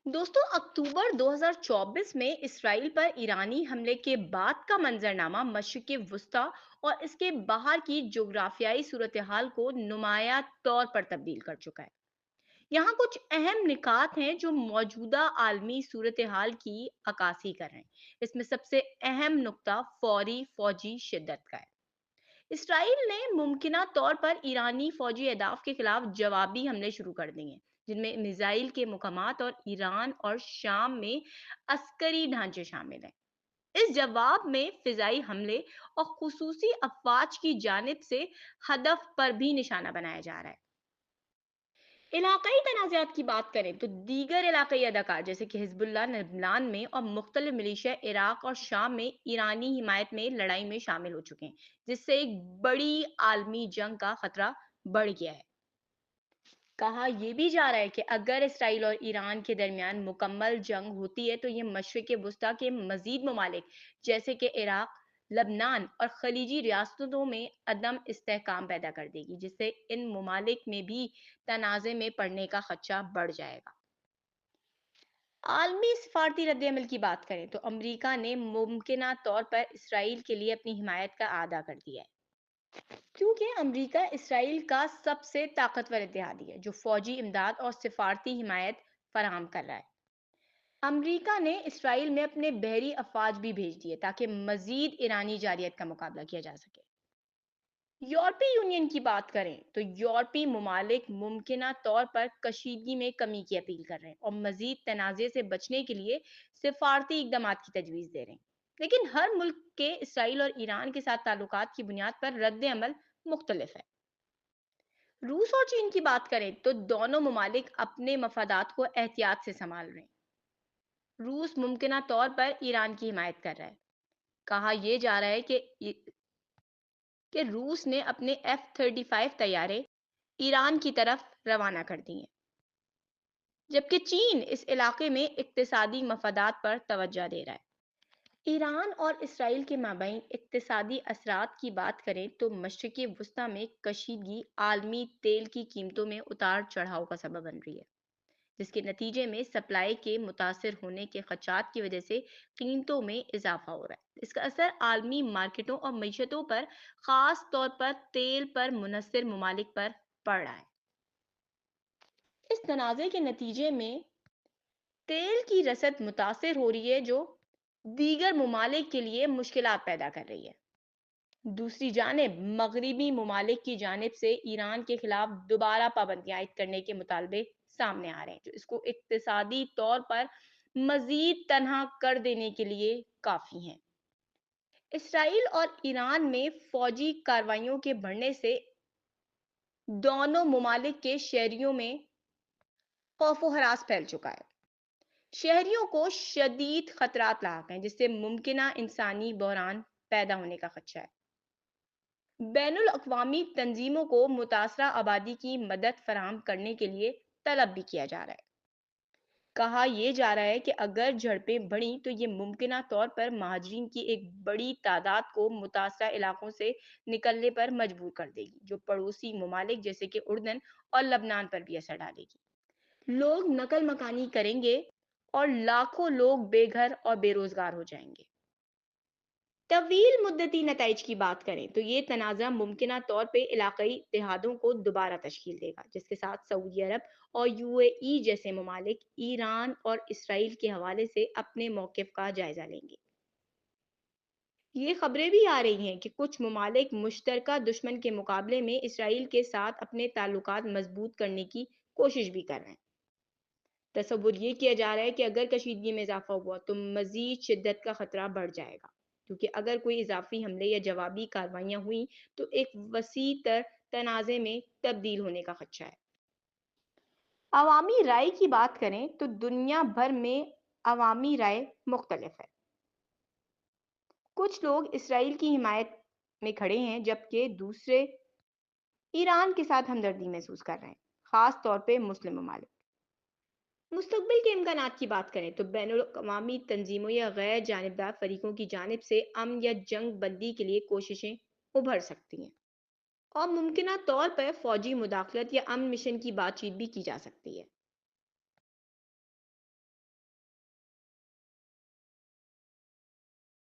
दोस्तों, अक्टूबर 2024 में इसराइल पर ईरानी हमले के बाद का मंजरनामा मशरिक़ वुस्ता और इसके बाहर की जोग्राफियाई सूरत हाल को नुमाया तौर पर तब्दील कर चुका है। यहाँ कुछ अहम निकात हैं जो मौजूदा आलमी सूरत हाल की अक्कासी कर रहे हैं। इसमें सबसे अहम नुक्ता फौरी फौजी शिद्दत का है। इसराइल ने मुमकिना तौर पर ईरानी फौजी अहदाफ के खिलाफ जवाबी हमले शुरू कर दिए हैं, जिनमें मिसाइल के मुकामात और ईरान और शाम में अस्करी ढांचे शामिल हैं। इस जवाब में फिजाई हमले और खुसूसी अफवाज की जानिब से हदफ पर भी निशाना बनाया जा रहा है। इलाकाई तनाज़ात की बात करें तो दीगर इलाकाई अदाकार जैसे कि हिजबुल्लाह लबनान में और मुख्तलिफ मिलिशिया इराक और शाम में ईरानी हिमायत में लड़ाई में शामिल हो चुके हैं, जिससे एक बड़ी आलमी जंग का खतरा बढ़ गया है। कहा यह भी जा रहा है कि अगर इसराइल और ईरान के दरमियान मुकम्मल जंग होती है तो ये मशरिक वस्ता के मजीद ममालिक जैसे कि इराक, लबनान और खलीजी रियासतों में अदम इस्तेहकाम पैदा कर देगी, जिससे इन ममालिक में भी तनाज़े में पड़ने का खदशा बढ़ जाएगा। आलमी सफारती रद्द-ए-अमल की बात करें तो अमरीका ने मुमकिना तौर पर इसराइल के लिए अपनी हिमायत का आदा कर दिया है, क्योंकि अमेरिका इसराइल का सबसे ताकतवर इत्तेहादी है जो फौजी इमदाद और सिफारती हिमायत फराहम कर रहा है। अमेरिका ने इसराइल में अपने बहरी अफवाज भी भेज दिए ताकि मजीद ईरानी जारियत का मुकाबला किया जा सके। यूरोपीय यूनियन की बात करें तो यूरोपीय ममालिक मुमकिना तौर पर कशीदगी में कमी की अपील कर रहे हैं और मजीद तनाज़े से बचने के लिए सिफारती इकदाम की तजवीज़ दे रहे हैं। लेकिन हर मुल्क के इसराइल और ईरान के साथ ताल्लुकात की बुनियाद पर रद्द अमल मुख्तलिफ है। रूस और चीन की बात करें तो दोनों ममालिक अपने मफादात को एहतियात से संभाल रहे हैं। रूस मुमकिना तौर पर ईरान की हिमायत कर रहा है। कहा यह जा रहा है कि रूस ने अपने F-35 तैयारे ईरान की तरफ रवाना कर दिए हैं, जबकि चीन इस इलाके में इक्तिसादी मफादात पर तवज्जो दे रहा है। ईरान और इसराइल के माबैन इक्तिसादी असरात की बात करें तो मशरिक़ वस्ता में कशीदगी आलमी तेल की कीमतों में उतार चढ़ाव का सबब बन रही है, जिसके नतीजे में सप्लाई के मुतासर होने के खदशात की वजह से कीमतों में इजाफा हो रहा है। इसका असर आलमी मार्केटों और मीशतों पर, खास तौर पर तेल पर मुनसर ममालिक पर पड़ रहा है। इस तनाज़े के नतीजे में तेल की रसद मुतासर हो रही है, जो दीगर ममालिक के लिए मुश्किलात पैदा कर रही है। दूसरी जानिब मगरबी ममालिक की जानिब से ईरान के खिलाफ दोबारा पाबंदियां आयद करने के मुतालबे सामने आ रहे हैं, जो इसको इक्तिसादी तौर पर मजीद तनहा कर देने के लिए काफी हैं। इसराइल और ईरान में फौजी कार्रवाइयों के बढ़ने से दोनों ममालिक के शहरियों में खौफ व हरास फैल चुका है। शहरियों को शदीद खतरात लाक हैं, जिससे मुमकिना इंसानी बहरान पैदा होने का खदशा है। बैनुल अक़वामी तंजीमों को मुतासरा आबादी की मदद फराहम करने के लिए तलब भी किया जा रहा है। कहा यह जा रहा है कि अगर झड़पें बढ़ी तो ये मुमकिना तौर पर महाजरीन की एक बड़ी तादाद को मुतासरा इलाकों से निकलने पर मजबूर कर देगी, जो पड़ोसी ममालिक जैसे कि उर्दन और लबनान पर भी असर डालेगी। लोग नकल मकानी करेंगे और लाखों लोग बेघर और बेरोजगार हो जाएंगे। तवील मुद्दती नताइज की बात करें तो ये तनाज़ा मुमकिना तौर पे इलाकई इत्तेहादों को दोबारा तश्कील देगा, जिसके साथ सऊदी अरब और यूएई जैसे ममालिक ईरान और इसराइल के हवाले से अपने मौक़िफ़ का जायजा लेंगे। ये खबरें भी आ रही हैं कि कुछ ममालिक मुश्तरका दुश्मन के मुकाबले में इसराइल के साथ अपने ताल्लुकात मजबूत करने की कोशिश भी कर रहे हैं। तसव्वुर ये किया जा रहा है कि अगर कशीदगी में इजाफा हुआ तो मजीद शिद्दत का खतरा बढ़ जाएगा, क्योंकि अगर कोई इजाफी हमले या जवाबी कार्रवाइयाँ हुई तो एक वसी तर तनाज़े में तब्दील होने का खदशा है। अवामी राय की बात करें तो दुनिया भर में अवामी राय मुख्तलिफ है। कुछ लोग इसराइल की हिमायत में खड़े हैं, जबकि दूसरे ईरान के साथ हमदर्दी महसूस कर रहे हैं, खास तौर पे मुस्लिम ममालिक। मुस्तकबिल के इम्कानात की बात करें तो बैनुल अक़वामी तंजीमों या गैर जानिबदार फरीकों की जानिब से अमन या जंग बंदी के लिए कोशिशें उभर सकती हैं और मुमकिना तौर पर फौजी मुदाखलत या अमन मिशन की बातचीत भी की जा सकती है।